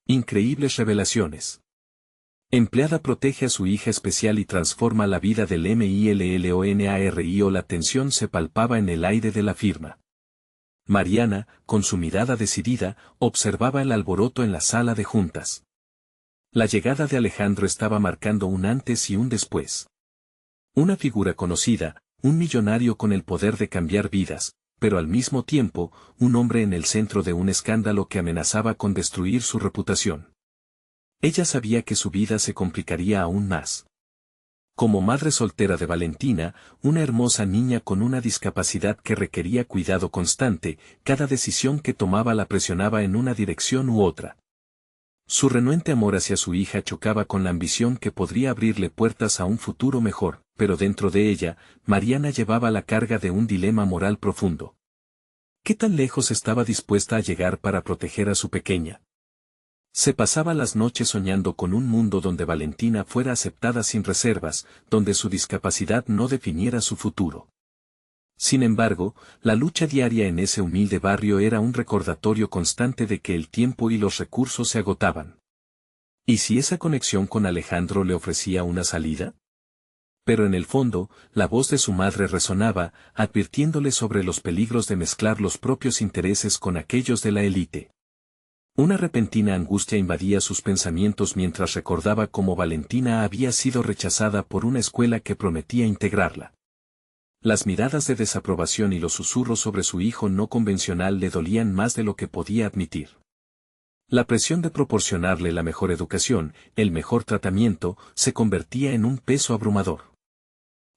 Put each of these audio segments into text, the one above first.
Increíbles revelaciones. Empleada protege a su hija especial y transforma la vida del MILLONARIO. La tensión se palpaba en el aire de la firma. Mariana, con su mirada decidida, observaba el alboroto en la sala de juntas. La llegada de Alejandro estaba marcando un antes y un después. Una figura conocida, un millonario con el poder de cambiar vidas, pero al mismo tiempo, un hombre en el centro de un escándalo que amenazaba con destruir su reputación. Ella sabía que su vida se complicaría aún más. Como madre soltera de Valentina, una hermosa niña con una discapacidad que requería cuidado constante, cada decisión que tomaba la presionaba en una dirección u otra. Su renuente amor hacia su hija chocaba con la ambición que podría abrirle puertas a un futuro mejor, pero dentro de ella, Mariana llevaba la carga de un dilema moral profundo. ¿Qué tan lejos estaba dispuesta a llegar para proteger a su pequeña? Se pasaba las noches soñando con un mundo donde Valentina fuera aceptada sin reservas, donde su discapacidad no definiera su futuro. Sin embargo, la lucha diaria en ese humilde barrio era un recordatorio constante de que el tiempo y los recursos se agotaban. ¿Y si esa conexión con Alejandro le ofrecía una salida? Pero en el fondo, la voz de su madre resonaba, advirtiéndole sobre los peligros de mezclar los propios intereses con aquellos de la élite. Una repentina angustia invadía sus pensamientos mientras recordaba cómo Valentina había sido rechazada por una escuela que prometía integrarla. Las miradas de desaprobación y los susurros sobre su hijo no convencional le dolían más de lo que podía admitir. La presión de proporcionarle la mejor educación, el mejor tratamiento, se convertía en un peso abrumador.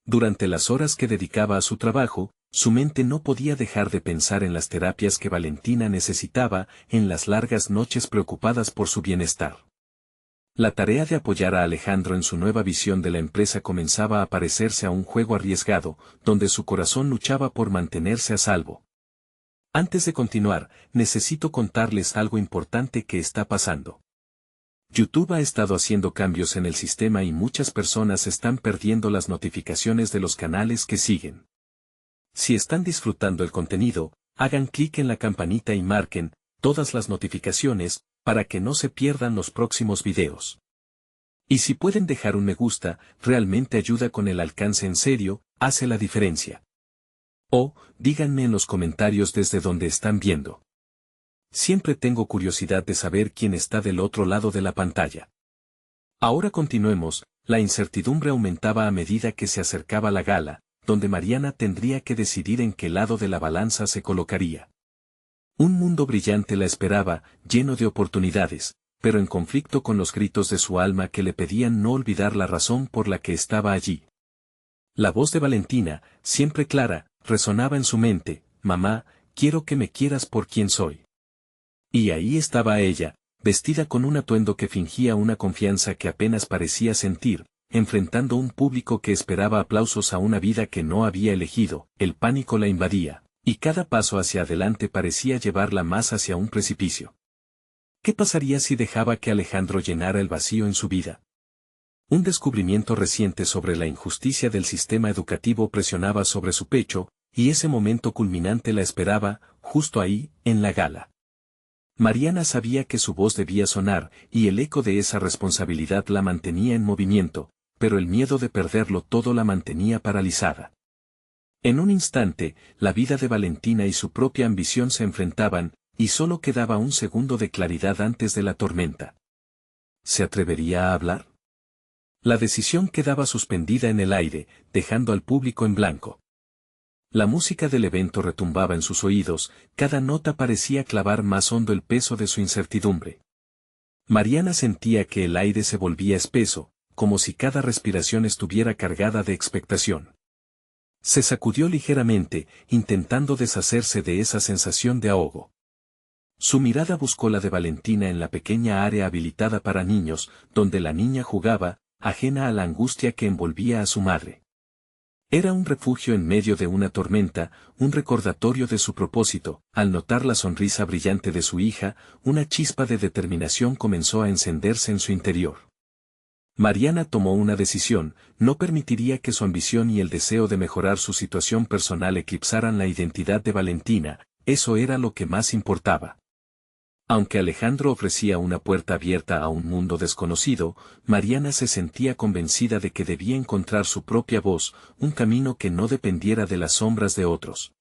Durante las horas que dedicaba a su trabajo, su mente no podía dejar de pensar en las terapias que Valentina necesitaba, en las largas noches preocupadas por su bienestar. La tarea de apoyar a Alejandro en su nueva visión de la empresa comenzaba a parecerse a un juego arriesgado, donde su corazón luchaba por mantenerse a salvo. Antes de continuar, necesito contarles algo importante que está pasando. YouTube ha estado haciendo cambios en el sistema y muchas personas están perdiendo las notificaciones de los canales que siguen. Si están disfrutando el contenido, hagan clic en la campanita y marquen todas las notificaciones, para que no se pierdan los próximos videos. Y si pueden dejar un me gusta, realmente ayuda con el alcance en serio, hace la diferencia. O, díganme en los comentarios desde donde están viendo. Siempre tengo curiosidad de saber quién está del otro lado de la pantalla. Ahora continuemos, la incertidumbre aumentaba a medida que se acercaba la gala, donde Mariana tendría que decidir en qué lado de la balanza se colocaría. Un mundo brillante la esperaba, lleno de oportunidades, pero en conflicto con los gritos de su alma que le pedían no olvidar la razón por la que estaba allí. La voz de Valentina, siempre clara, resonaba en su mente: «Mamá, quiero que me quieras por quien soy». Y ahí estaba ella, vestida con un atuendo que fingía una confianza que apenas parecía sentir, enfrentando un público que esperaba aplausos a una vida que no había elegido. El pánico la invadía, y cada paso hacia adelante parecía llevarla más hacia un precipicio. ¿Qué pasaría si dejaba que Alejandro llenara el vacío en su vida? Un descubrimiento reciente sobre la injusticia del sistema educativo presionaba sobre su pecho, y ese momento culminante la esperaba, justo ahí, en la gala. Mariana sabía que su voz debía sonar, y el eco de esa responsabilidad la mantenía en movimiento, pero el miedo de perderlo todo la mantenía paralizada. En un instante, la vida de Valentina y su propia ambición se enfrentaban, y solo quedaba un segundo de claridad antes de la tormenta. ¿Se atrevería a hablar? La decisión quedaba suspendida en el aire, dejando al público en blanco. La música del evento retumbaba en sus oídos, cada nota parecía clavar más hondo el peso de su incertidumbre. Mariana sentía que el aire se volvía espeso, como si cada respiración estuviera cargada de expectación. Se sacudió ligeramente, intentando deshacerse de esa sensación de ahogo. Su mirada buscó la de Valentina en la pequeña área habilitada para niños, donde la niña jugaba, ajena a la angustia que envolvía a su madre. Era un refugio en medio de una tormenta, un recordatorio de su propósito. Al notar la sonrisa brillante de su hija, una chispa de determinación comenzó a encenderse en su interior. Mariana tomó una decisión: no permitiría que su ambición y el deseo de mejorar su situación personal eclipsaran la identidad de Valentina. Eso era lo que más importaba. Aunque Alejandro ofrecía una puerta abierta a un mundo desconocido, Mariana se sentía convencida de que debía encontrar su propia voz, un camino que no dependiera de las sombras de otros.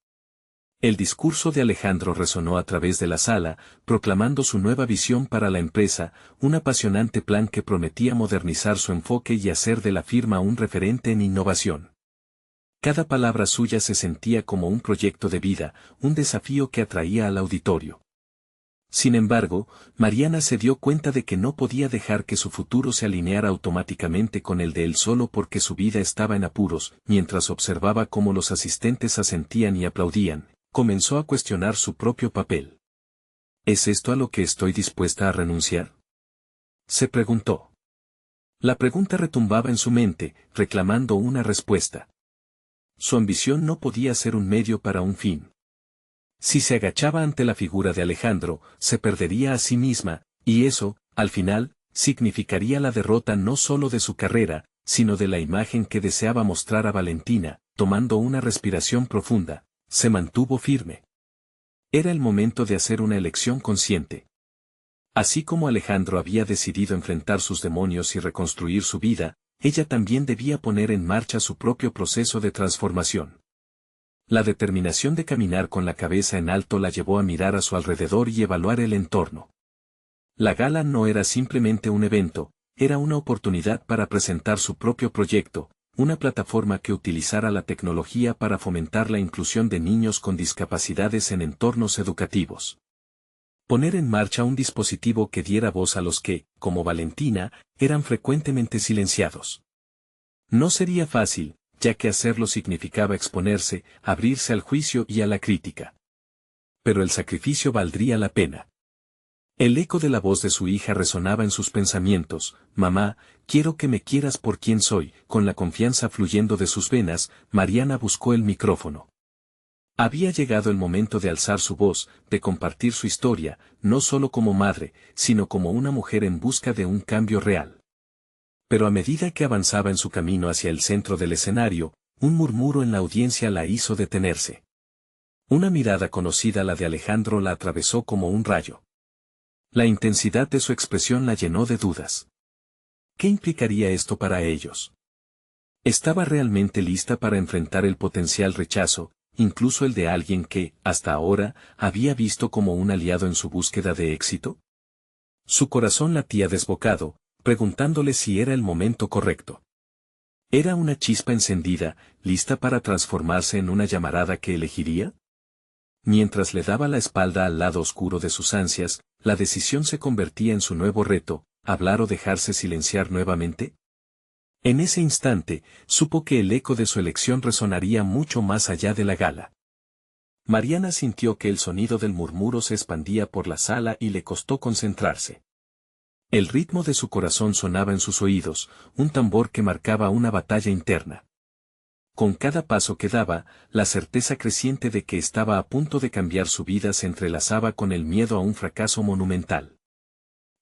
El discurso de Alejandro resonó a través de la sala, proclamando su nueva visión para la empresa, un apasionante plan que prometía modernizar su enfoque y hacer de la firma un referente en innovación. Cada palabra suya se sentía como un proyecto de vida, un desafío que atraía al auditorio. Sin embargo, Mariana se dio cuenta de que no podía dejar que su futuro se alineara automáticamente con el de él solo porque su vida estaba en apuros. Mientras observaba cómo los asistentes asentían y aplaudían, comenzó a cuestionar su propio papel. ¿Es esto a lo que estoy dispuesta a renunciar?, se preguntó. La pregunta retumbaba en su mente, reclamando una respuesta. Su ambición no podía ser un medio para un fin. Si se agachaba ante la figura de Alejandro, se perdería a sí misma, y eso, al final, significaría la derrota no solo de su carrera, sino de la imagen que deseaba mostrar a Valentina. Tomando una respiración profunda, se mantuvo firme. Era el momento de hacer una elección consciente. Así como Alejandro había decidido enfrentar sus demonios y reconstruir su vida, ella también debía poner en marcha su propio proceso de transformación. La determinación de caminar con la cabeza en alto la llevó a mirar a su alrededor y evaluar el entorno. La gala no era simplemente un evento, era una oportunidad para presentar su propio proyecto, una plataforma que utilizara la tecnología para fomentar la inclusión de niños con discapacidades en entornos educativos. Poner en marcha un dispositivo que diera voz a los que, como Valentina, eran frecuentemente silenciados. No sería fácil, ya que hacerlo significaba exponerse, abrirse al juicio y a la crítica. Pero el sacrificio valdría la pena. El eco de la voz de su hija resonaba en sus pensamientos: «Mamá, quiero que me quieras por quien soy». Con la confianza fluyendo de sus venas, Mariana buscó el micrófono. Había llegado el momento de alzar su voz, de compartir su historia, no solo como madre, sino como una mujer en busca de un cambio real. Pero a medida que avanzaba en su camino hacia el centro del escenario, un murmuro en la audiencia la hizo detenerse. Una mirada conocida, la de Alejandro, la atravesó como un rayo. La intensidad de su expresión la llenó de dudas. ¿Qué implicaría esto para ellos? ¿Estaba realmente lista para enfrentar el potencial rechazo, incluso el de alguien que, hasta ahora, había visto como un aliado en su búsqueda de éxito? Su corazón latía desbocado, preguntándole si era el momento correcto. ¿Era una chispa encendida, lista para transformarse en una llamarada que elegiría? Mientras le daba la espalda al lado oscuro de sus ansias, la decisión se convertía en su nuevo reto: hablar o dejarse silenciar nuevamente. En ese instante, supo que el eco de su elección resonaría mucho más allá de la gala. Mariana sintió que el sonido del murmuro se expandía por la sala y le costó concentrarse. El ritmo de su corazón sonaba en sus oídos, un tambor que marcaba una batalla interna. Con cada paso que daba, la certeza creciente de que estaba a punto de cambiar su vida se entrelazaba con el miedo a un fracaso monumental.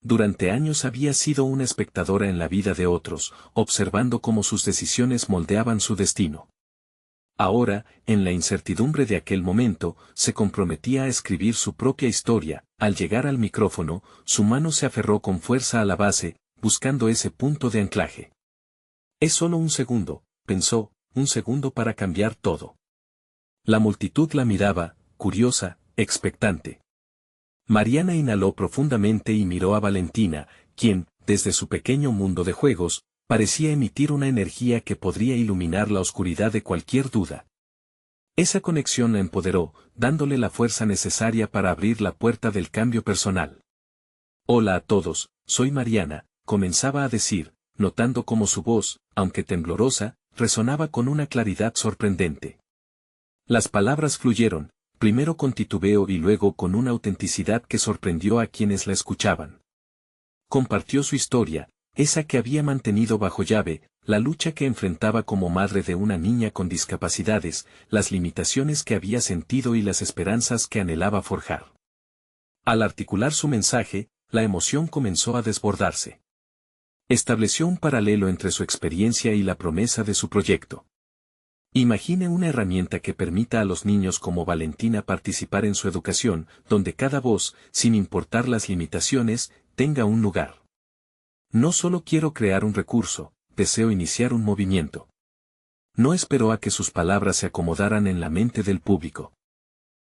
Durante años había sido una espectadora en la vida de otros, observando cómo sus decisiones moldeaban su destino. Ahora, en la incertidumbre de aquel momento, se comprometía a escribir su propia historia. Al llegar al micrófono, su mano se aferró con fuerza a la base, buscando ese punto de anclaje. Es solo un segundo, pensó, un segundo para cambiar todo. La multitud la miraba, curiosa, expectante. Mariana inhaló profundamente y miró a Valentina, quien, desde su pequeño mundo de juegos, parecía emitir una energía que podría iluminar la oscuridad de cualquier duda. Esa conexión la empoderó, dándole la fuerza necesaria para abrir la puerta del cambio personal. «Hola a todos, soy Mariana», comenzaba a decir, notando cómo su voz, aunque temblorosa, resonaba con una claridad sorprendente. Las palabras fluyeron, primero con titubeo y luego con una autenticidad que sorprendió a quienes la escuchaban. Compartió su historia, esa que había mantenido bajo llave, la lucha que enfrentaba como madre de una niña con discapacidades, las limitaciones que había sentido y las esperanzas que anhelaba forjar. Al articular su mensaje, la emoción comenzó a desbordarse. Estableció un paralelo entre su experiencia y la promesa de su proyecto. Imagine una herramienta que permita a los niños como Valentina participar en su educación, donde cada voz, sin importar las limitaciones, tenga un lugar. No solo quiero crear un recurso, deseo iniciar un movimiento. No esperó a que sus palabras se acomodaran en la mente del público.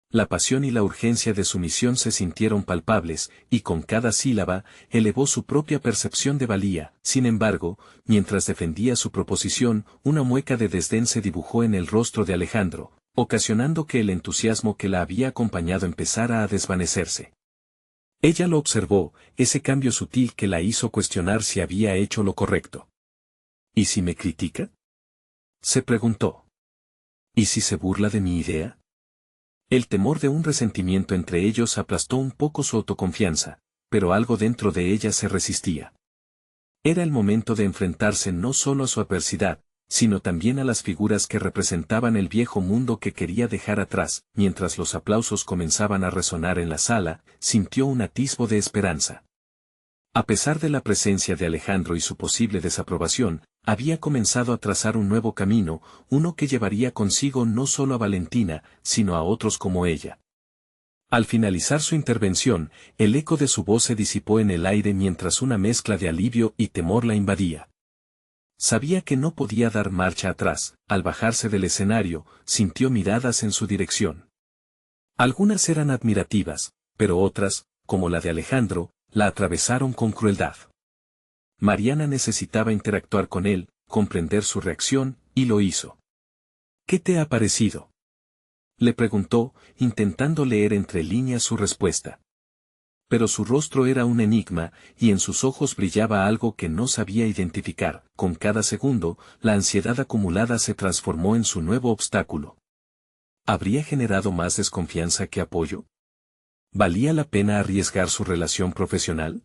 La pasión y la urgencia de su misión se sintieron palpables, y con cada sílaba, elevó su propia percepción de valía. Sin embargo, mientras defendía su proposición, una mueca de desdén se dibujó en el rostro de Alejandro, ocasionando que el entusiasmo que la había acompañado empezara a desvanecerse. Ella lo observó, ese cambio sutil que la hizo cuestionar si había hecho lo correcto. ¿Y si me critica?, se preguntó. ¿Y si se burla de mi idea? El temor de un resentimiento entre ellos aplastó un poco su autoconfianza, pero algo dentro de ella se resistía. Era el momento de enfrentarse no solo a su adversidad, sino también a las figuras que representaban el viejo mundo que quería dejar atrás. Mientras los aplausos comenzaban a resonar en la sala, sintió un atisbo de esperanza. A pesar de la presencia de Alejandro y su posible desaprobación, había comenzado a trazar un nuevo camino, uno que llevaría consigo no solo a Valentina, sino a otros como ella. Al finalizar su intervención, el eco de su voz se disipó en el aire mientras una mezcla de alivio y temor la invadía. Sabía que no podía dar marcha atrás. Al bajarse del escenario, sintió miradas en su dirección. Algunas eran admirativas, pero otras, como la de Alejandro, la atravesaron con crueldad. Mariana necesitaba interactuar con él, comprender su reacción, y lo hizo. ¿Qué te ha parecido?, le preguntó, intentando leer entre líneas su respuesta. Pero su rostro era un enigma, y en sus ojos brillaba algo que no sabía identificar. Con cada segundo, la ansiedad acumulada se transformó en su nuevo obstáculo. ¿Habría generado más desconfianza que apoyo? ¿Valía la pena arriesgar su relación profesional?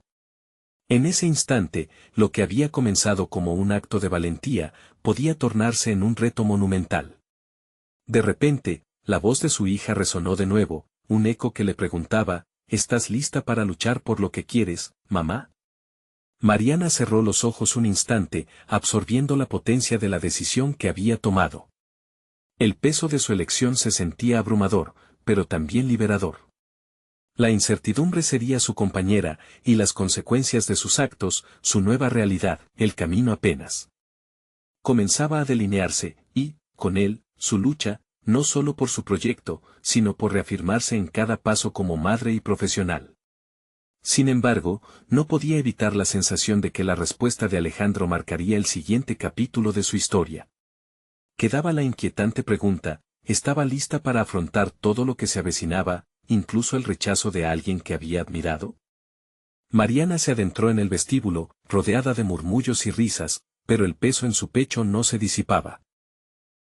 En ese instante, lo que había comenzado como un acto de valentía, podía tornarse en un reto monumental. De repente, la voz de su hija resonó de nuevo, un eco que le preguntaba: ¿estás lista para luchar por lo que quieres, mamá? Mariana cerró los ojos un instante, absorbiendo la potencia de la decisión que había tomado. El peso de su elección se sentía abrumador, pero también liberador. La incertidumbre sería su compañera, y las consecuencias de sus actos, su nueva realidad. El camino apenas comenzaba a delinearse, y, con él, su lucha, no solo por su proyecto, sino por reafirmarse en cada paso como madre y profesional. Sin embargo, no podía evitar la sensación de que la respuesta de Alejandro marcaría el siguiente capítulo de su historia. Quedaba la inquietante pregunta: ¿estaba lista para afrontar todo lo que se avecinaba, incluso el rechazo de alguien que había admirado? Mariana se adentró en el vestíbulo, rodeada de murmullos y risas, pero el peso en su pecho no se disipaba.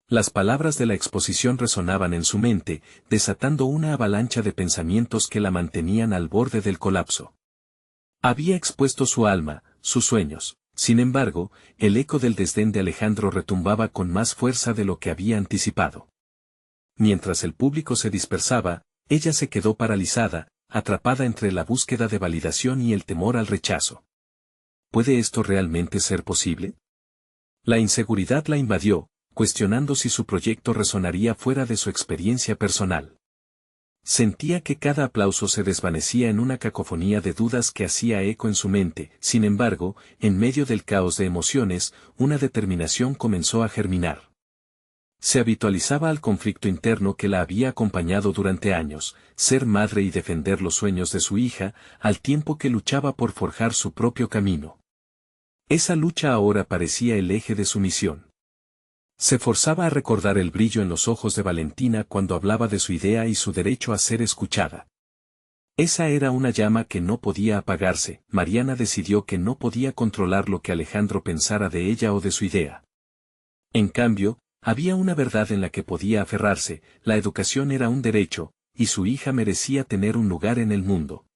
Las palabras de la exposición resonaban en su mente, desatando una avalancha de pensamientos que la mantenían al borde del colapso. Había expuesto su alma, sus sueños. Sin embargo, el eco del desdén de Alejandro retumbaba con más fuerza de lo que había anticipado. Mientras el público se dispersaba, ella se quedó paralizada, atrapada entre la búsqueda de validación y el temor al rechazo. ¿Puede esto realmente ser posible? La inseguridad la invadió, cuestionando si su proyecto resonaría fuera de su experiencia personal. Sentía que cada aplauso se desvanecía en una cacofonía de dudas que hacía eco en su mente. Sin embargo, en medio del caos de emociones, una determinación comenzó a germinar. Se habitualizaba al conflicto interno que la había acompañado durante años: ser madre y defender los sueños de su hija, al tiempo que luchaba por forjar su propio camino. Esa lucha ahora parecía el eje de su misión. Se forzaba a recordar el brillo en los ojos de Valentina cuando hablaba de su idea y su derecho a ser escuchada. Esa era una llama que no podía apagarse. Mariana decidió que no podía controlar lo que Alejandro pensara de ella o de su idea. En cambio, había una verdad en la que podía aferrarse: la educación era un derecho, y su hija merecía tener un lugar en el mundo.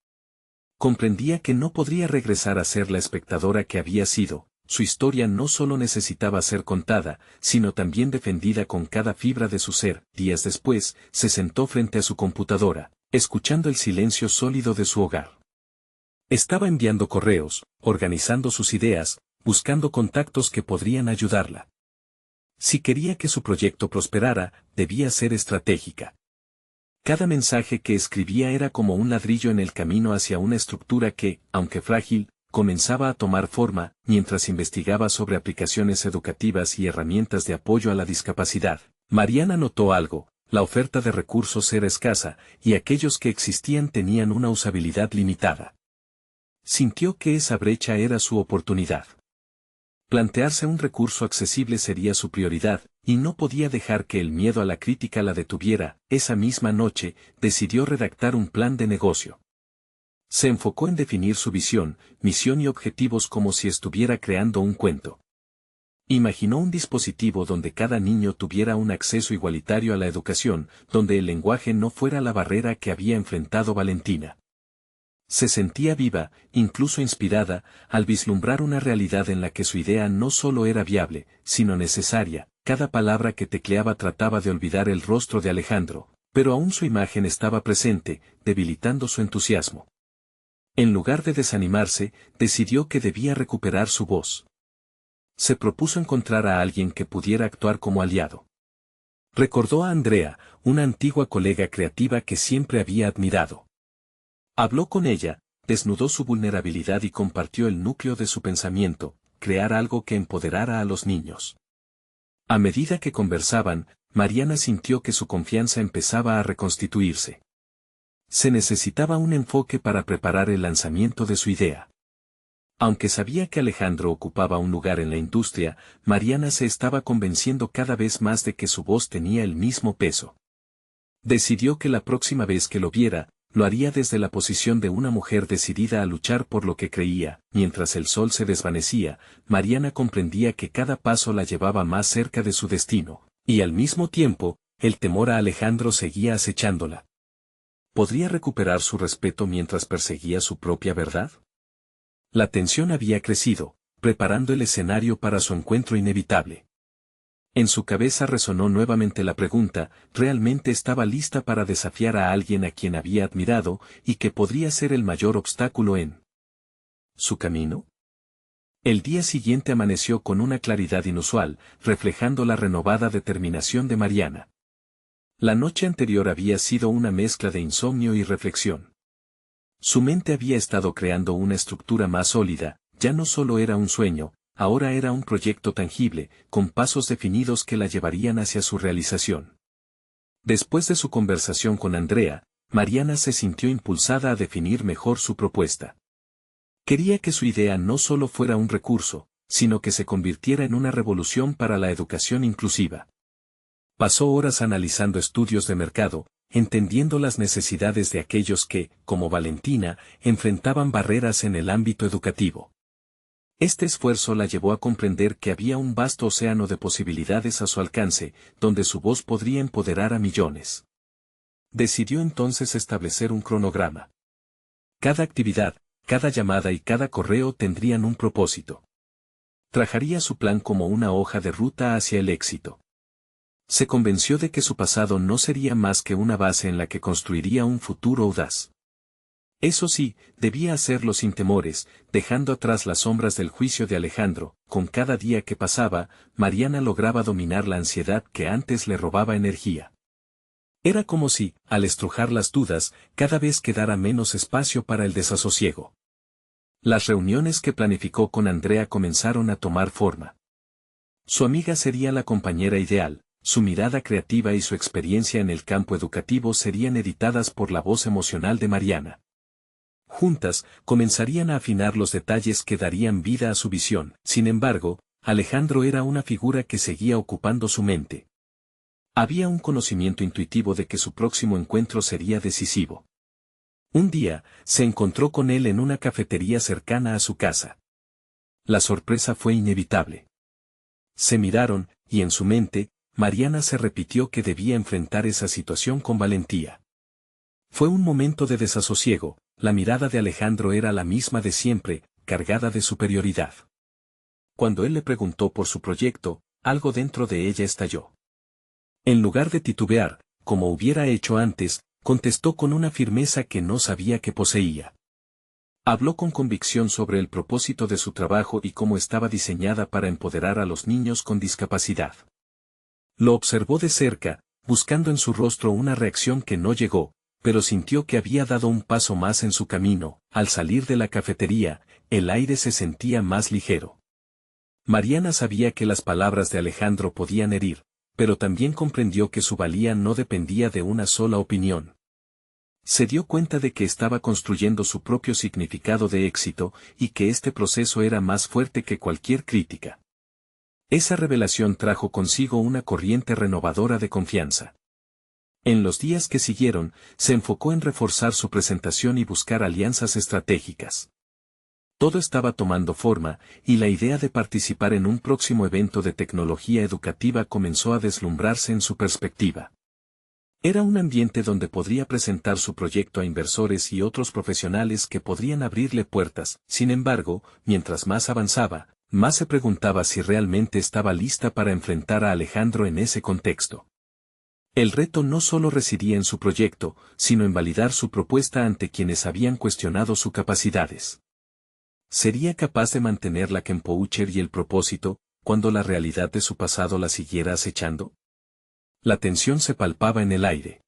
Comprendía que no podría regresar a ser la espectadora que había sido. Su historia no solo necesitaba ser contada, sino también defendida con cada fibra de su ser. Días después, se sentó frente a su computadora, escuchando el silencio sólido de su hogar. Estaba enviando correos, organizando sus ideas, buscando contactos que podrían ayudarla. Si quería que su proyecto prosperara, debía ser estratégica. Cada mensaje que escribía era como un ladrillo en el camino hacia una estructura que, aunque frágil, comenzaba a tomar forma, mientras investigaba sobre aplicaciones educativas y herramientas de apoyo a la discapacidad. Mariana notó algo: la oferta de recursos era escasa, y aquellos que existían tenían una usabilidad limitada. Sintió que esa brecha era su oportunidad. Plantearse un recurso accesible sería su prioridad, y no podía dejar que el miedo a la crítica la detuviera. Esa misma noche, decidió redactar un plan de negocio. Se enfocó en definir su visión, misión y objetivos como si estuviera creando un cuento. Imaginó un dispositivo donde cada niño tuviera un acceso igualitario a la educación, donde el lenguaje no fuera la barrera que había enfrentado Valentina. Se sentía viva, incluso inspirada, al vislumbrar una realidad en la que su idea no solo era viable, sino necesaria. Cada palabra que tecleaba trataba de olvidar el rostro de Alejandro, pero aún su imagen estaba presente, debilitando su entusiasmo. En lugar de desanimarse, decidió que debía recuperar su voz. Se propuso encontrar a alguien que pudiera actuar como aliado. Recordó a Andrea, una antigua colega creativa que siempre había admirado. Habló con ella, desnudó su vulnerabilidad y compartió el núcleo de su pensamiento: crear algo que empoderara a los niños. A medida que conversaban, Mariana sintió que su confianza empezaba a reconstituirse. Se necesitaba un enfoque para preparar el lanzamiento de su idea. Aunque sabía que Alejandro ocupaba un lugar en la industria, Mariana se estaba convenciendo cada vez más de que su voz tenía el mismo peso. Decidió que la próxima vez que lo viera, lo haría desde la posición de una mujer decidida a luchar por lo que creía. Mientras el sol se desvanecía, Mariana comprendía que cada paso la llevaba más cerca de su destino, y al mismo tiempo, el temor a Alejandro seguía acechándola. ¿Podría recuperar su respeto mientras perseguía su propia verdad? La tensión había crecido, preparando el escenario para su encuentro inevitable. En su cabeza resonó nuevamente la pregunta: ¿realmente estaba lista para desafiar a alguien a quien había admirado, y que podría ser el mayor obstáculo en su camino? El día siguiente amaneció con una claridad inusual, reflejando la renovada determinación de Mariana. La noche anterior había sido una mezcla de insomnio y reflexión. Su mente había estado creando una estructura más sólida. Ya no solo era un sueño, ahora era un proyecto tangible, con pasos definidos que la llevarían hacia su realización. Después de su conversación con Andrea, Mariana se sintió impulsada a definir mejor su propuesta. Quería que su idea no solo fuera un recurso, sino que se convirtiera en una revolución para la educación inclusiva. Pasó horas analizando estudios de mercado, entendiendo las necesidades de aquellos que, como Valentina, enfrentaban barreras en el ámbito educativo. Este esfuerzo la llevó a comprender que había un vasto océano de posibilidades a su alcance, donde su voz podría empoderar a millones. Decidió entonces establecer un cronograma. Cada actividad, cada llamada y cada correo tendrían un propósito. Trazaría su plan como una hoja de ruta hacia el éxito. Se convenció de que su pasado no sería más que una base en la que construiría un futuro audaz. Eso sí, debía hacerlo sin temores, dejando atrás las sombras del juicio de Alejandro. Con cada día que pasaba, Mariana lograba dominar la ansiedad que antes le robaba energía. Era como si, al estrujar las dudas, cada vez quedara menos espacio para el desasosiego. Las reuniones que planificó con Andrea comenzaron a tomar forma. Su amiga sería la compañera ideal. Su mirada creativa y su experiencia en el campo educativo serían editadas por la voz emocional de Mariana. Juntas, comenzarían a afinar los detalles que darían vida a su visión. Sin embargo, Alejandro era una figura que seguía ocupando su mente. Había un conocimiento intuitivo de que su próximo encuentro sería decisivo. Un día, se encontró con él en una cafetería cercana a su casa. La sorpresa fue inevitable. Se miraron, y en su mente, Mariana se repitió que debía enfrentar esa situación con valentía. Fue un momento de desasosiego. La mirada de Alejandro era la misma de siempre, cargada de superioridad. Cuando él le preguntó por su proyecto, algo dentro de ella estalló. En lugar de titubear, como hubiera hecho antes, contestó con una firmeza que no sabía que poseía. Habló con convicción sobre el propósito de su trabajo y cómo estaba diseñada para empoderar a los niños con discapacidad. Lo observó de cerca, buscando en su rostro una reacción que no llegó, pero sintió que había dado un paso más en su camino. Al salir de la cafetería, el aire se sentía más ligero. Mariana sabía que las palabras de Alejandro podían herir, pero también comprendió que su valía no dependía de una sola opinión. Se dio cuenta de que estaba construyendo su propio significado de éxito y que este proceso era más fuerte que cualquier crítica. Esa revelación trajo consigo una corriente renovadora de confianza. En los días que siguieron, se enfocó en reforzar su presentación y buscar alianzas estratégicas. Todo estaba tomando forma, y la idea de participar en un próximo evento de tecnología educativa comenzó a deslumbrarse en su perspectiva. Era un ambiente donde podría presentar su proyecto a inversores y otros profesionales que podrían abrirle puertas. Sin embargo, mientras más avanzaba, más se preguntaba si realmente estaba lista para enfrentar a Alejandro en ese contexto. El reto no solo residía en su proyecto, sino en validar su propuesta ante quienes habían cuestionado sus capacidades. ¿Sería capaz de mantener la compostura y el propósito, cuando la realidad de su pasado la siguiera acechando? La tensión se palpaba en el aire.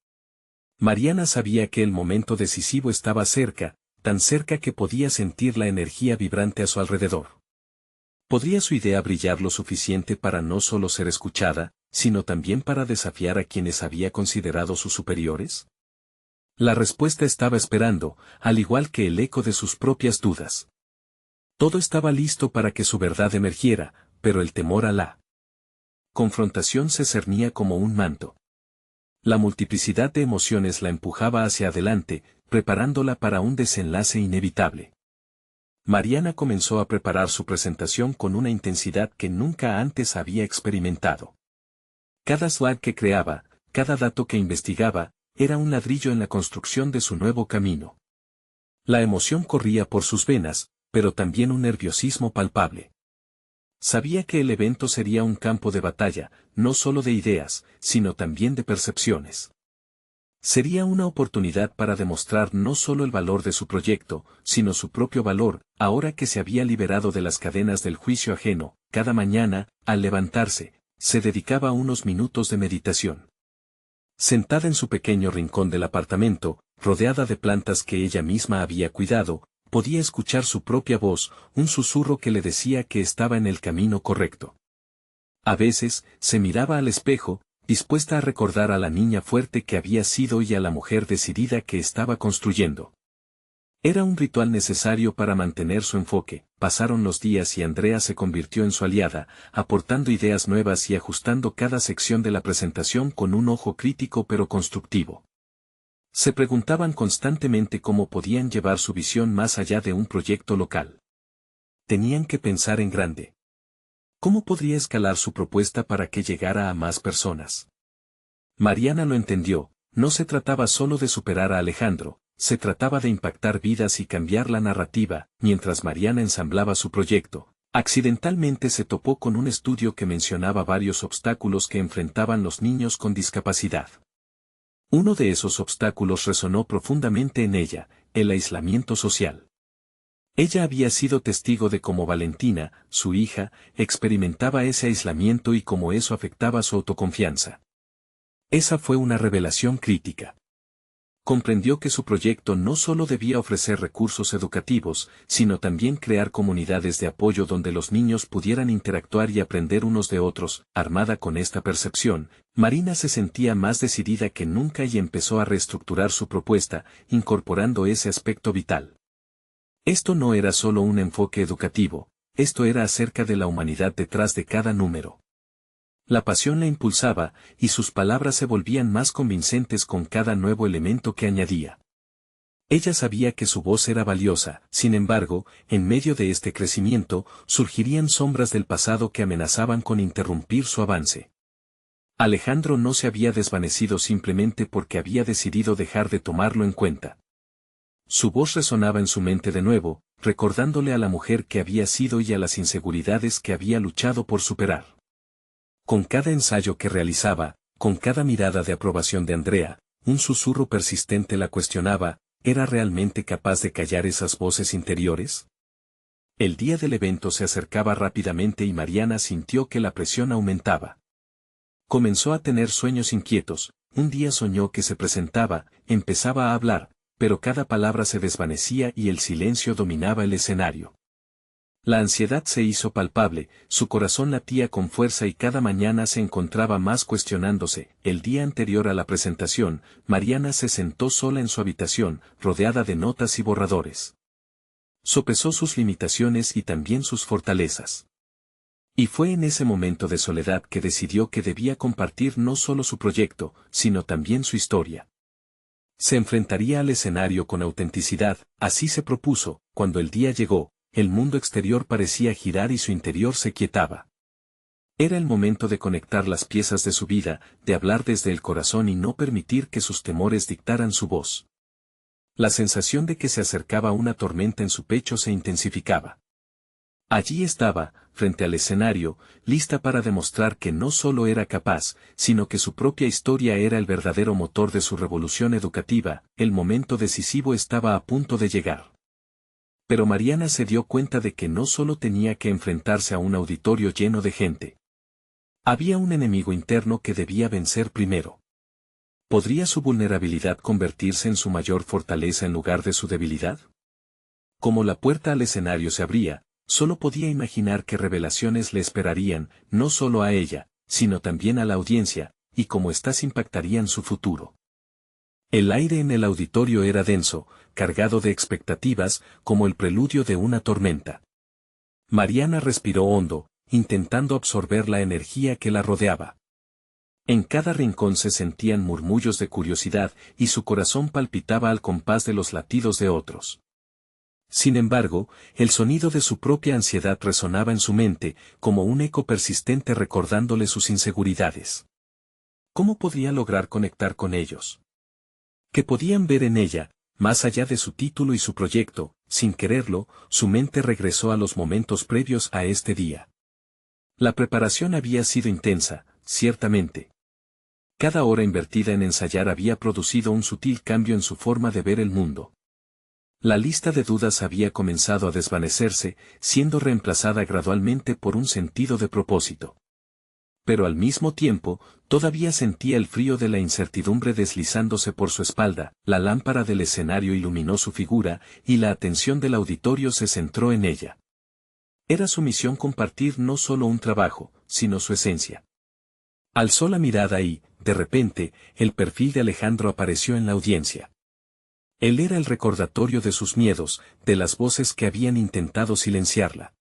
Mariana sabía que el momento decisivo estaba cerca, tan cerca que podía sentir la energía vibrante a su alrededor. ¿Podría su idea brillar lo suficiente para no solo ser escuchada, sino también para desafiar a quienes había considerado sus superiores? La respuesta estaba esperando, al igual que el eco de sus propias dudas. Todo estaba listo para que su verdad emergiera, pero el temor a la confrontación se cernía como un manto. La multiplicidad de emociones la empujaba hacia adelante, preparándola para un desenlace inevitable. Mariana comenzó a preparar su presentación con una intensidad que nunca antes había experimentado. Cada slide que creaba, cada dato que investigaba, era un ladrillo en la construcción de su nuevo camino. La emoción corría por sus venas, pero también un nerviosismo palpable. Sabía que el evento sería un campo de batalla, no solo de ideas, sino también de percepciones. Sería una oportunidad para demostrar no solo el valor de su proyecto, sino su propio valor, ahora que se había liberado de las cadenas del juicio ajeno. Cada mañana, al levantarse, se dedicaba unos minutos de meditación. Sentada en su pequeño rincón del apartamento, rodeada de plantas que ella misma había cuidado, podía escuchar su propia voz, un susurro que le decía que estaba en el camino correcto. A veces, se miraba al espejo, dispuesta a recordar a la niña fuerte que había sido y a la mujer decidida que estaba construyendo. Era un ritual necesario para mantener su enfoque. Pasaron los días y Andrea se convirtió en su aliada, aportando ideas nuevas y ajustando cada sección de la presentación con un ojo crítico pero constructivo. Se preguntaban constantemente cómo podían llevar su visión más allá de un proyecto local. Tenían que pensar en grande. ¿Cómo podría escalar su propuesta para que llegara a más personas? Mariana lo entendió, no se trataba solo de superar a Alejandro, se trataba de impactar vidas y cambiar la narrativa. Mientras Mariana ensamblaba su proyecto, accidentalmente se topó con un estudio que mencionaba varios obstáculos que enfrentaban los niños con discapacidad. Uno de esos obstáculos resonó profundamente en ella, el aislamiento social. Ella había sido testigo de cómo Valentina, su hija, experimentaba ese aislamiento y cómo eso afectaba su autoconfianza. Esa fue una revelación crítica. Comprendió que su proyecto no solo debía ofrecer recursos educativos, sino también crear comunidades de apoyo donde los niños pudieran interactuar y aprender unos de otros. Armada con esta percepción, Marina se sentía más decidida que nunca y empezó a reestructurar su propuesta, incorporando ese aspecto vital. Esto no era solo un enfoque educativo, esto era acerca de la humanidad detrás de cada número. La pasión la impulsaba, y sus palabras se volvían más convincentes con cada nuevo elemento que añadía. Ella sabía que su voz era valiosa, sin embargo, en medio de este crecimiento, surgirían sombras del pasado que amenazaban con interrumpir su avance. Alejandro no se había desvanecido simplemente porque había decidido dejar de tomarlo en cuenta. Su voz resonaba en su mente de nuevo, recordándole a la mujer que había sido y a las inseguridades que había luchado por superar. Con cada ensayo que realizaba, con cada mirada de aprobación de Andrea, un susurro persistente la cuestionaba, ¿era realmente capaz de callar esas voces interiores? El día del evento se acercaba rápidamente y Mariana sintió que la presión aumentaba. Comenzó a tener sueños inquietos, un día soñó que se presentaba, empezaba a hablar, pero cada palabra se desvanecía y el silencio dominaba el escenario. La ansiedad se hizo palpable, su corazón latía con fuerza y cada mañana se encontraba más cuestionándose. El día anterior a la presentación, Mariana se sentó sola en su habitación, rodeada de notas y borradores. Sopesó sus limitaciones y también sus fortalezas. Y fue en ese momento de soledad que decidió que debía compartir no solo su proyecto, sino también su historia. Se enfrentaría al escenario con autenticidad, así se propuso. Cuando el día llegó, el mundo exterior parecía girar y su interior se quietaba. Era el momento de conectar las piezas de su vida, de hablar desde el corazón y no permitir que sus temores dictaran su voz. La sensación de que se acercaba una tormenta en su pecho se intensificaba. Allí estaba, frente al escenario, lista para demostrar que no solo era capaz, sino que su propia historia era el verdadero motor de su revolución educativa. El momento decisivo estaba a punto de llegar. Pero Mariana se dio cuenta de que no solo tenía que enfrentarse a un auditorio lleno de gente. Había un enemigo interno que debía vencer primero. ¿Podría su vulnerabilidad convertirse en su mayor fortaleza en lugar de su debilidad? Como la puerta al escenario se abría, solo podía imaginar qué revelaciones le esperarían, no solo a ella, sino también a la audiencia, y cómo éstas impactarían su futuro. El aire en el auditorio era denso, cargado de expectativas, como el preludio de una tormenta. Mariana respiró hondo, intentando absorber la energía que la rodeaba. En cada rincón se sentían murmullos de curiosidad y su corazón palpitaba al compás de los latidos de otros. Sin embargo, el sonido de su propia ansiedad resonaba en su mente, como un eco persistente recordándole sus inseguridades. ¿Cómo podría lograr conectar con ellos? ¿Qué podían ver en ella, más allá de su título y su proyecto? Sin quererlo, su mente regresó a los momentos previos a este día. La preparación había sido intensa, ciertamente. Cada hora invertida en ensayar había producido un sutil cambio en su forma de ver el mundo. La lista de dudas había comenzado a desvanecerse, siendo reemplazada gradualmente por un sentido de propósito. Pero al mismo tiempo, todavía sentía el frío de la incertidumbre deslizándose por su espalda. La lámpara del escenario iluminó su figura, y la atención del auditorio se centró en ella. Era su misión compartir no solo un trabajo, sino su esencia. Alzó la mirada y, de repente, el perfil de Alejandro apareció en la audiencia. Él era el recordatorio de sus miedos, de las voces que habían intentado silenciarla.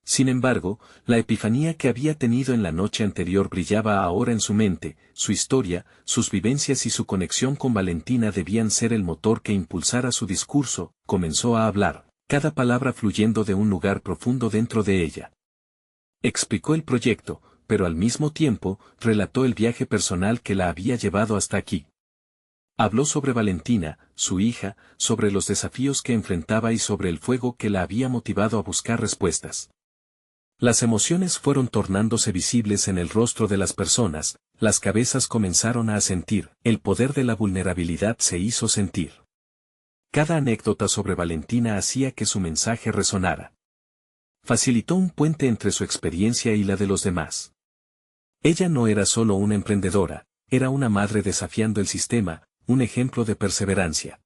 Sin embargo, la epifanía que había tenido en la noche anterior brillaba ahora en su mente. Su historia, sus vivencias y su conexión con Valentina debían ser el motor que impulsara su discurso. Comenzó a hablar, cada palabra fluyendo de un lugar profundo dentro de ella. Explicó el proyecto, pero al mismo tiempo, relató el viaje personal que la había llevado hasta aquí. Habló sobre Valentina, su hija, sobre los desafíos que enfrentaba y sobre el fuego que la había motivado a buscar respuestas. Las emociones fueron tornándose visibles en el rostro de las personas, las cabezas comenzaron a asentir, el poder de la vulnerabilidad se hizo sentir. Cada anécdota sobre Valentina hacía que su mensaje resonara. Facilitó un puente entre su experiencia y la de los demás. Ella no era solo una emprendedora, era una madre desafiando el sistema, un ejemplo de perseverancia.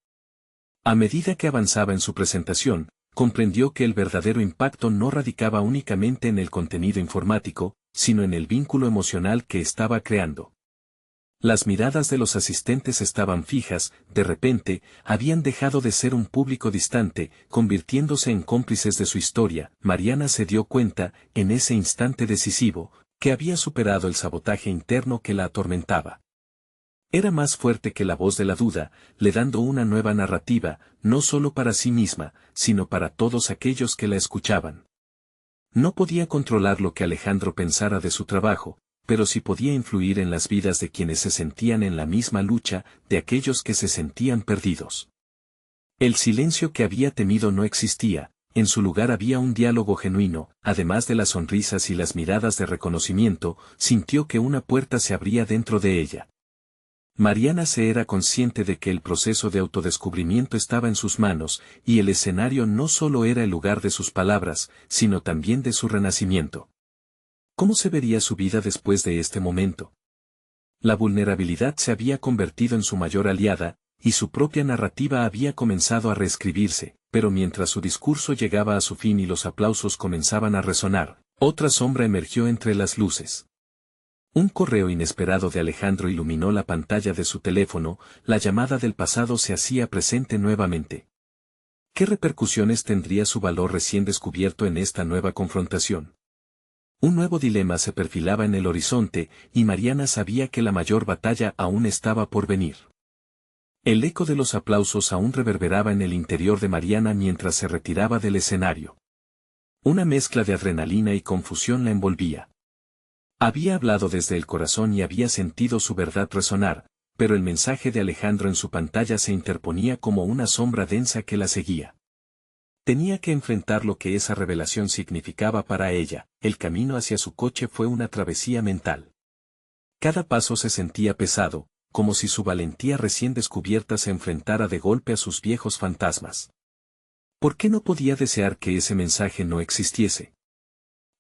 A medida que avanzaba en su presentación, comprendió que el verdadero impacto no radicaba únicamente en el contenido informático, sino en el vínculo emocional que estaba creando. Las miradas de los asistentes estaban fijas, de repente, habían dejado de ser un público distante, convirtiéndose en cómplices de su historia. Mariana se dio cuenta, en ese instante decisivo, que había superado el sabotaje interno que la atormentaba. Era más fuerte que la voz de la duda, le dando una nueva narrativa, no solo para sí misma, sino para todos aquellos que la escuchaban. No podía controlar lo que Alejandro pensara de su trabajo, pero sí podía influir en las vidas de quienes se sentían en la misma lucha, de aquellos que se sentían perdidos. El silencio que había temido no existía, en su lugar había un diálogo genuino. Además de las sonrisas y las miradas de reconocimiento, sintió que una puerta se abría dentro de ella. Mariana se era consciente de que el proceso de autodescubrimiento estaba en sus manos, y el escenario no solo era el lugar de sus palabras, sino también de su renacimiento. ¿Cómo se vería su vida después de este momento? La vulnerabilidad se había convertido en su mayor aliada, y su propia narrativa había comenzado a reescribirse, pero mientras su discurso llegaba a su fin y los aplausos comenzaban a resonar, otra sombra emergió entre las luces. Un correo inesperado de Alejandro iluminó la pantalla de su teléfono, la llamada del pasado se hacía presente nuevamente. ¿Qué repercusiones tendría su valor recién descubierto en esta nueva confrontación? Un nuevo dilema se perfilaba en el horizonte, y Mariana sabía que la mayor batalla aún estaba por venir. El eco de los aplausos aún reverberaba en el interior de Mariana mientras se retiraba del escenario. Una mezcla de adrenalina y confusión la envolvía. Había hablado desde el corazón y había sentido su verdad resonar, pero el mensaje de Alejandro en su pantalla se interponía como una sombra densa que la seguía. Tenía que enfrentar lo que esa revelación significaba para ella. El camino hacia su coche fue una travesía mental. Cada paso se sentía pesado, como si su valentía recién descubierta se enfrentara de golpe a sus viejos fantasmas. ¿Por qué no podía desear que ese mensaje no existiese?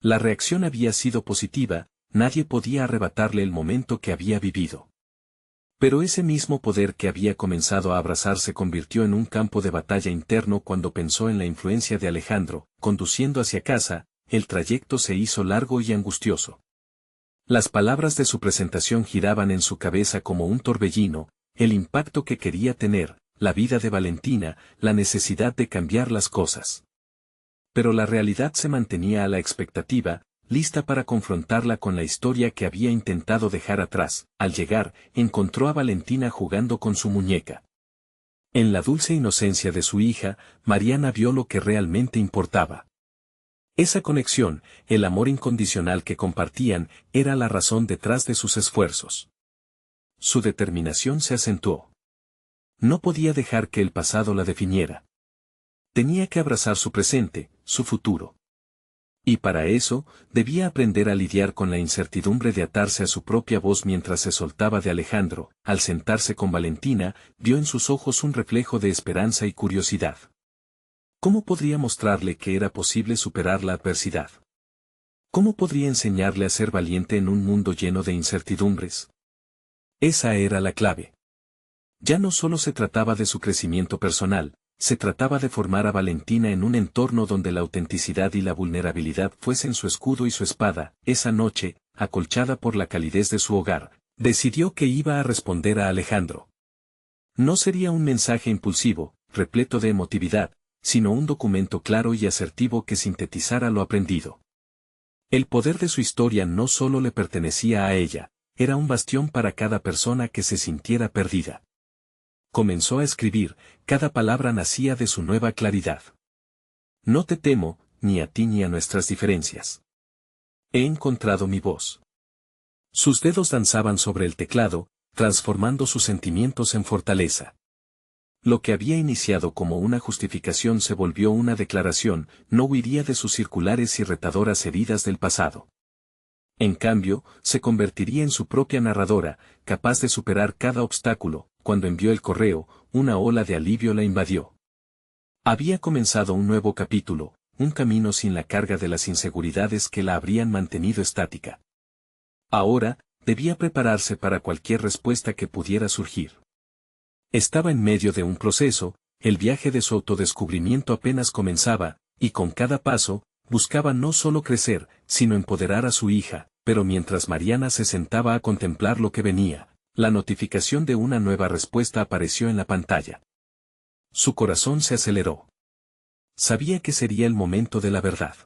La reacción había sido positiva, nadie podía arrebatarle el momento que había vivido. Pero ese mismo poder que había comenzado a abrazar se convirtió en un campo de batalla interno cuando pensó en la influencia de Alejandro. Conduciendo hacia casa, el trayecto se hizo largo y angustioso. Las palabras de su presentación giraban en su cabeza como un torbellino, el impacto que quería tener, la vida de Valentina, la necesidad de cambiar las cosas. Pero la realidad se mantenía a la expectativa, lista para confrontarla con la historia que había intentado dejar atrás. Al llegar, encontró a Valentina jugando con su muñeca. En la dulce inocencia de su hija, Mariana vio lo que realmente importaba. Esa conexión, el amor incondicional que compartían, era la razón detrás de sus esfuerzos. Su determinación se acentuó. No podía dejar que el pasado la definiera. Tenía que abrazar su presente, su futuro. Y para eso, debía aprender a lidiar con la incertidumbre de atarse a su propia voz mientras se soltaba de Alejandro. Al sentarse con Valentina, vio en sus ojos un reflejo de esperanza y curiosidad. ¿Cómo podría mostrarle que era posible superar la adversidad? ¿Cómo podría enseñarle a ser valiente en un mundo lleno de incertidumbres? Esa era la clave. Ya no solo se trataba de su crecimiento personal, se trataba de formar a Valentina en un entorno donde la autenticidad y la vulnerabilidad fuesen su escudo y su espada. Esa noche, acolchada por la calidez de su hogar, decidió que iba a responder a Alejandro. No sería un mensaje impulsivo, repleto de emotividad, sino un documento claro y asertivo que sintetizara lo aprendido. El poder de su historia no solo le pertenecía a ella, era un bastión para cada persona que se sintiera perdida. Comenzó a escribir, cada palabra nacía de su nueva claridad. No te temo, ni a ti ni a nuestras diferencias. He encontrado mi voz. Sus dedos danzaban sobre el teclado, transformando sus sentimientos en fortaleza. Lo que había iniciado como una justificación se volvió una declaración, no huiría de sus circulares y retadoras heridas del pasado. En cambio, se convertiría en su propia narradora, capaz de superar cada obstáculo. Cuando envió el correo, una ola de alivio la invadió. Había comenzado un nuevo capítulo, un camino sin la carga de las inseguridades que la habrían mantenido estática. Ahora, debía prepararse para cualquier respuesta que pudiera surgir. Estaba en medio de un proceso, el viaje de su autodescubrimiento apenas comenzaba, y con cada paso, buscaba no solo crecer, sino empoderar a su hija. Pero mientras Mariana se sentaba a contemplar lo que venía, la notificación de una nueva respuesta apareció en la pantalla. Su corazón se aceleró. Sabía que sería el momento de la verdad.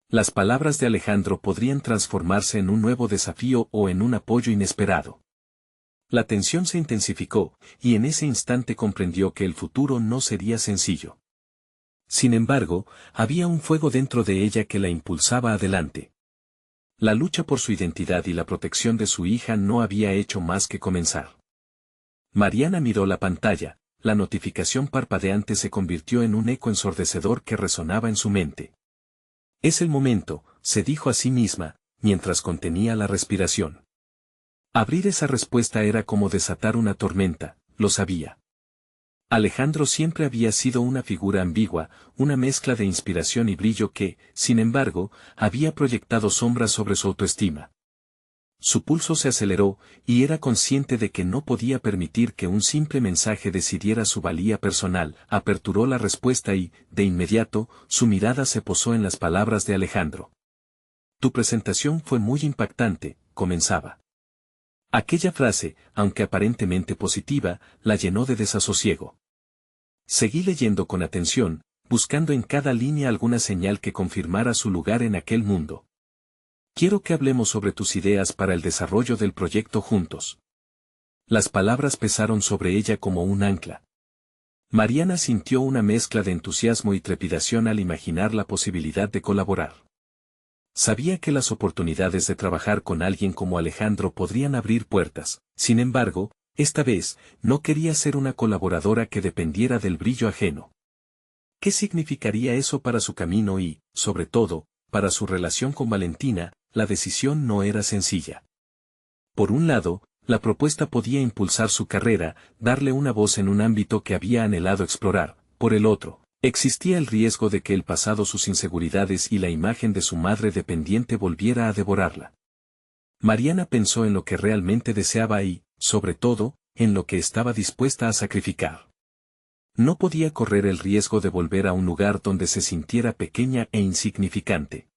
Las palabras de Alejandro podrían transformarse en un nuevo desafío o en un apoyo inesperado. La tensión se intensificó, y en ese instante comprendió que el futuro no sería sencillo. Sin embargo, había un fuego dentro de ella que la impulsaba adelante. La lucha por su identidad y la protección de su hija no había hecho más que comenzar. Mariana miró la pantalla, la notificación parpadeante se convirtió en un eco ensordecedor que resonaba en su mente. Es el momento, se dijo a sí misma, mientras contenía la respiración. Abrir esa respuesta era como desatar una tormenta, lo sabía. Alejandro siempre había sido una figura ambigua, una mezcla de inspiración y brillo que, sin embargo, había proyectado sombras sobre su autoestima. Su pulso se aceleró, y era consciente de que no podía permitir que un simple mensaje decidiera su valía personal. Aperturó la respuesta y, de inmediato, su mirada se posó en las palabras de Alejandro. Tu presentación fue muy impactante, comenzaba. Aquella frase, aunque aparentemente positiva, la llenó de desasosiego. Seguí leyendo con atención, buscando en cada línea alguna señal que confirmara su lugar en aquel mundo. Quiero que hablemos sobre tus ideas para el desarrollo del proyecto juntos. Las palabras pesaron sobre ella como un ancla. Mariana sintió una mezcla de entusiasmo y trepidación al imaginar la posibilidad de colaborar. Sabía que las oportunidades de trabajar con alguien como Alejandro podrían abrir puertas, sin embargo, esta vez, no quería ser una colaboradora que dependiera del brillo ajeno. ¿Qué significaría eso para su camino y, sobre todo, para su relación con Valentina? La decisión no era sencilla. Por un lado, la propuesta podía impulsar su carrera, darle una voz en un ámbito que había anhelado explorar. Por el otro, existía el riesgo de que el pasado, sus inseguridades y la imagen de su madre dependiente volviera a devorarla. Mariana pensó en lo que realmente deseaba y, sobre todo, en lo que estaba dispuesta a sacrificar. No podía correr el riesgo de volver a un lugar donde se sintiera pequeña e insignificante.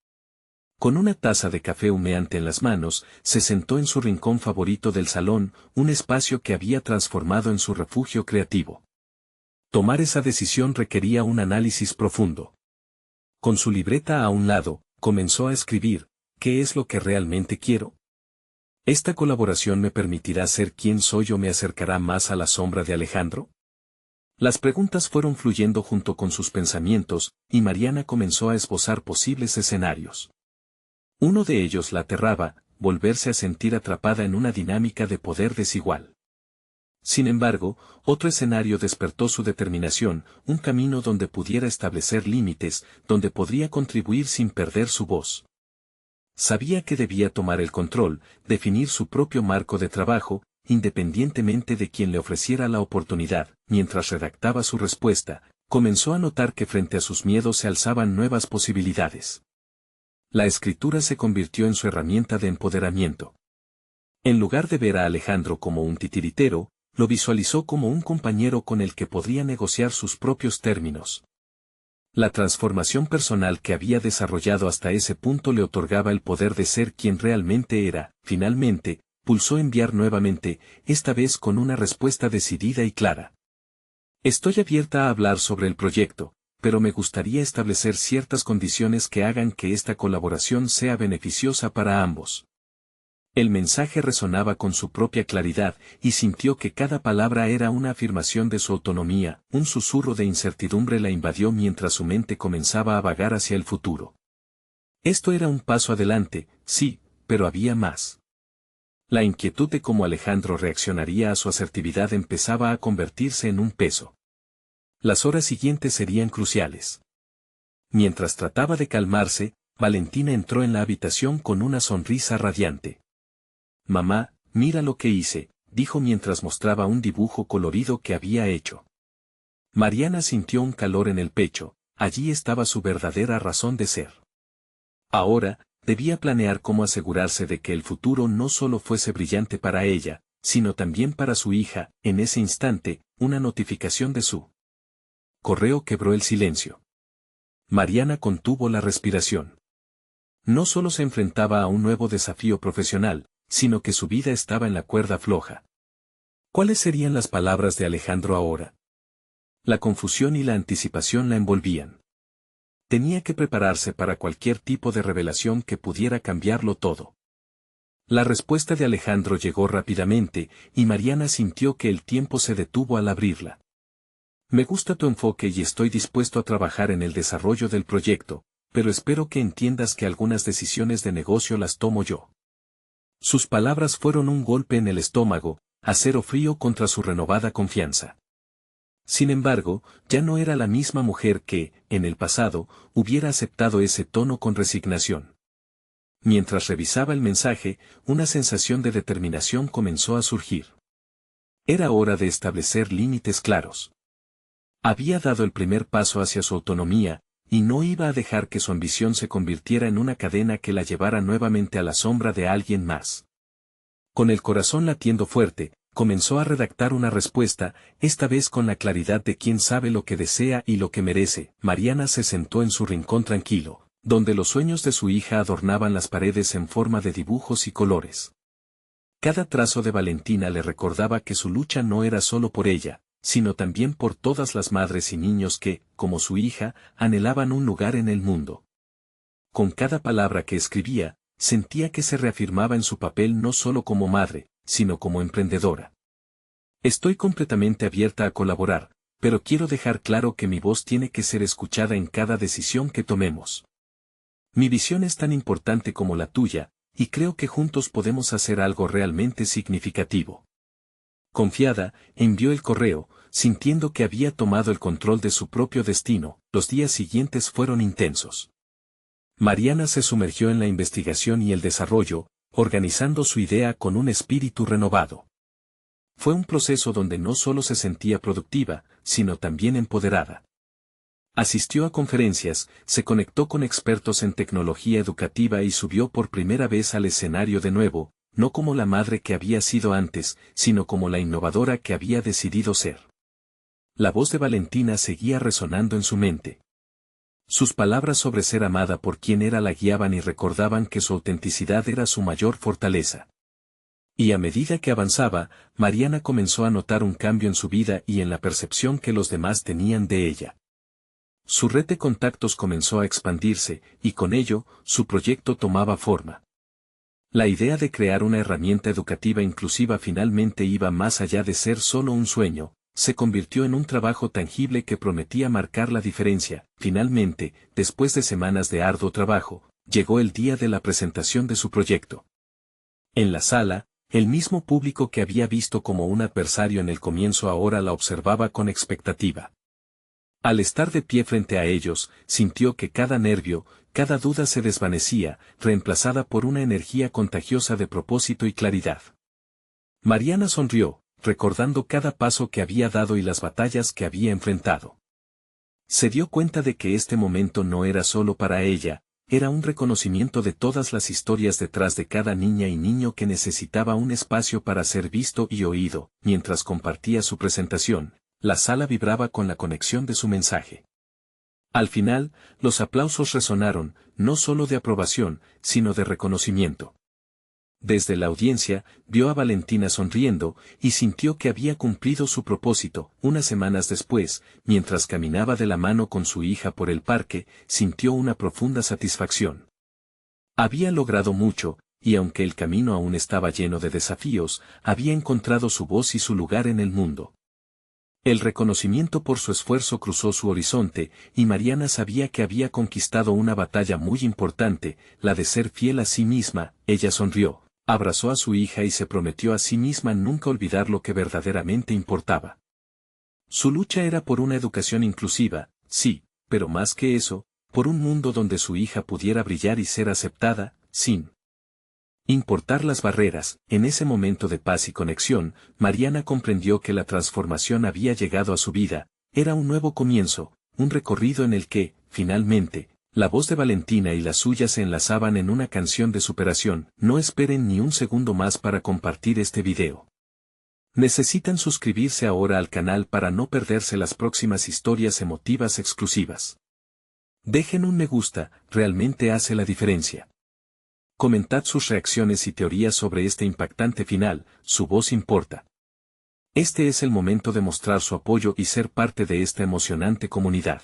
Con una taza de café humeante en las manos, se sentó en su rincón favorito del salón, un espacio que había transformado en su refugio creativo. Tomar esa decisión requería un análisis profundo. Con su libreta a un lado, comenzó a escribir, ¿qué es lo que realmente quiero? ¿Esta colaboración me permitirá ser quien soy o me acercará más a la sombra de Alejandro? Las preguntas fueron fluyendo junto con sus pensamientos, y Mariana comenzó a esbozar posibles escenarios. Uno de ellos la aterraba, volverse a sentir atrapada en una dinámica de poder desigual. Sin embargo, otro escenario despertó su determinación, un camino donde pudiera establecer límites, donde podría contribuir sin perder su voz. Sabía que debía tomar el control, definir su propio marco de trabajo, independientemente de quien le ofreciera la oportunidad. Mientras redactaba su respuesta, comenzó a notar que frente a sus miedos se alzaban nuevas posibilidades. La escritura se convirtió en su herramienta de empoderamiento. En lugar de ver a Alejandro como un titiritero, lo visualizó como un compañero con el que podría negociar sus propios términos. La transformación personal que había desarrollado hasta ese punto le otorgaba el poder de ser quien realmente era. Finalmente, pulsó enviar nuevamente, esta vez con una respuesta decidida y clara. Estoy abierta a hablar sobre el proyecto, pero me gustaría establecer ciertas condiciones que hagan que esta colaboración sea beneficiosa para ambos. El mensaje resonaba con su propia claridad, y sintió que cada palabra era una afirmación de su autonomía. Un susurro de incertidumbre la invadió mientras su mente comenzaba a vagar hacia el futuro. Esto era un paso adelante, sí, pero había más. La inquietud de cómo Alejandro reaccionaría a su asertividad empezaba a convertirse en un peso. Las horas siguientes serían cruciales. Mientras trataba de calmarse, Valentina entró en la habitación con una sonrisa radiante. Mamá, mira lo que hice, dijo mientras mostraba un dibujo colorido que había hecho. Mariana sintió un calor en el pecho, allí estaba su verdadera razón de ser. Ahora, debía planear cómo asegurarse de que el futuro no solo fuese brillante para ella, sino también para su hija. En ese instante, una notificación de su correo quebró el silencio. Mariana contuvo la respiración. No solo se enfrentaba a un nuevo desafío profesional, sino que su vida estaba en la cuerda floja. ¿Cuáles serían las palabras de Alejandro ahora? La confusión y la anticipación la envolvían. Tenía que prepararse para cualquier tipo de revelación que pudiera cambiarlo todo. La respuesta de Alejandro llegó rápidamente, y Mariana sintió que el tiempo se detuvo al abrirla. Me gusta tu enfoque y estoy dispuesto a trabajar en el desarrollo del proyecto, pero espero que entiendas que algunas decisiones de negocio las tomo yo. Sus palabras fueron un golpe en el estómago, acero frío contra su renovada confianza. Sin embargo, ya no era la misma mujer que, en el pasado, hubiera aceptado ese tono con resignación. Mientras revisaba el mensaje, una sensación de determinación comenzó a surgir. Era hora de establecer límites claros. Había dado el primer paso hacia su autonomía, y no iba a dejar que su ambición se convirtiera en una cadena que la llevara nuevamente a la sombra de alguien más. Con el corazón latiendo fuerte, comenzó a redactar una respuesta, esta vez con la claridad de quien sabe lo que desea y lo que merece. Mariana se sentó en su rincón tranquilo, donde los sueños de su hija adornaban las paredes en forma de dibujos y colores. Cada trazo de Valentina le recordaba que su lucha no era solo por ella, sino también por todas las madres y niños que, como su hija, anhelaban un lugar en el mundo. Con cada palabra que escribía, sentía que se reafirmaba en su papel no solo como madre, sino como emprendedora. Estoy completamente abierta a colaborar, pero quiero dejar claro que mi voz tiene que ser escuchada en cada decisión que tomemos. Mi visión es tan importante como la tuya, y creo que juntos podemos hacer algo realmente significativo. Confiada, envió el correo, sintiendo que había tomado el control de su propio destino. Los días siguientes fueron intensos. Mariana se sumergió en la investigación y el desarrollo, organizando su idea con un espíritu renovado. Fue un proceso donde no solo se sentía productiva, sino también empoderada. Asistió a conferencias, se conectó con expertos en tecnología educativa y subió por primera vez al escenario de nuevo, no como la madre que había sido antes, sino como la innovadora que había decidido ser. La voz de Valentina seguía resonando en su mente. Sus palabras sobre ser amada por quien era la guiaban y recordaban que su autenticidad era su mayor fortaleza. Y a medida que avanzaba, Mariana comenzó a notar un cambio en su vida y en la percepción que los demás tenían de ella. Su red de contactos comenzó a expandirse, y con ello, su proyecto tomaba forma. La idea de crear una herramienta educativa inclusiva finalmente iba más allá de ser solo un sueño, se convirtió en un trabajo tangible que prometía marcar la diferencia. Finalmente, después de semanas de arduo trabajo, llegó el día de la presentación de su proyecto. En la sala, el mismo público que había visto como un adversario en el comienzo ahora la observaba con expectativa. Al estar de pie frente a ellos, sintió que cada nervio, cada duda se desvanecía, reemplazada por una energía contagiosa de propósito y claridad. Mariana sonrió, recordando cada paso que había dado y las batallas que había enfrentado. Se dio cuenta de que este momento no era solo para ella, era un reconocimiento de todas las historias detrás de cada niña y niño que necesitaba un espacio para ser visto y oído. Mientras compartía su presentación, la sala vibraba con la conexión de su mensaje. Al final, los aplausos resonaron, no solo de aprobación, sino de reconocimiento. Desde la audiencia, vio a Valentina sonriendo, y sintió que había cumplido su propósito. Unas semanas después, mientras caminaba de la mano con su hija por el parque, sintió una profunda satisfacción. Había logrado mucho, y aunque el camino aún estaba lleno de desafíos, había encontrado su voz y su lugar en el mundo. El reconocimiento por su esfuerzo cruzó su horizonte, y Mariana sabía que había conquistado una batalla muy importante, la de ser fiel a sí misma. Ella sonrió, abrazó a su hija y se prometió a sí misma nunca olvidar lo que verdaderamente importaba. Su lucha era por una educación inclusiva, sí, pero más que eso, por un mundo donde su hija pudiera brillar y ser aceptada, sin importar las barreras. En ese momento de paz y conexión, Mariana comprendió que la transformación había llegado a su vida, era un nuevo comienzo, un recorrido en el que, finalmente, la voz de Valentina y la suya se enlazaban en una canción de superación. No esperen ni un segundo más para compartir este video. Necesitan suscribirse ahora al canal para no perderse las próximas historias emotivas exclusivas. Dejen un me gusta, realmente hace la diferencia. Comentad sus reacciones y teorías sobre este impactante final, su voz importa. Este es el momento de mostrar su apoyo y ser parte de esta emocionante comunidad.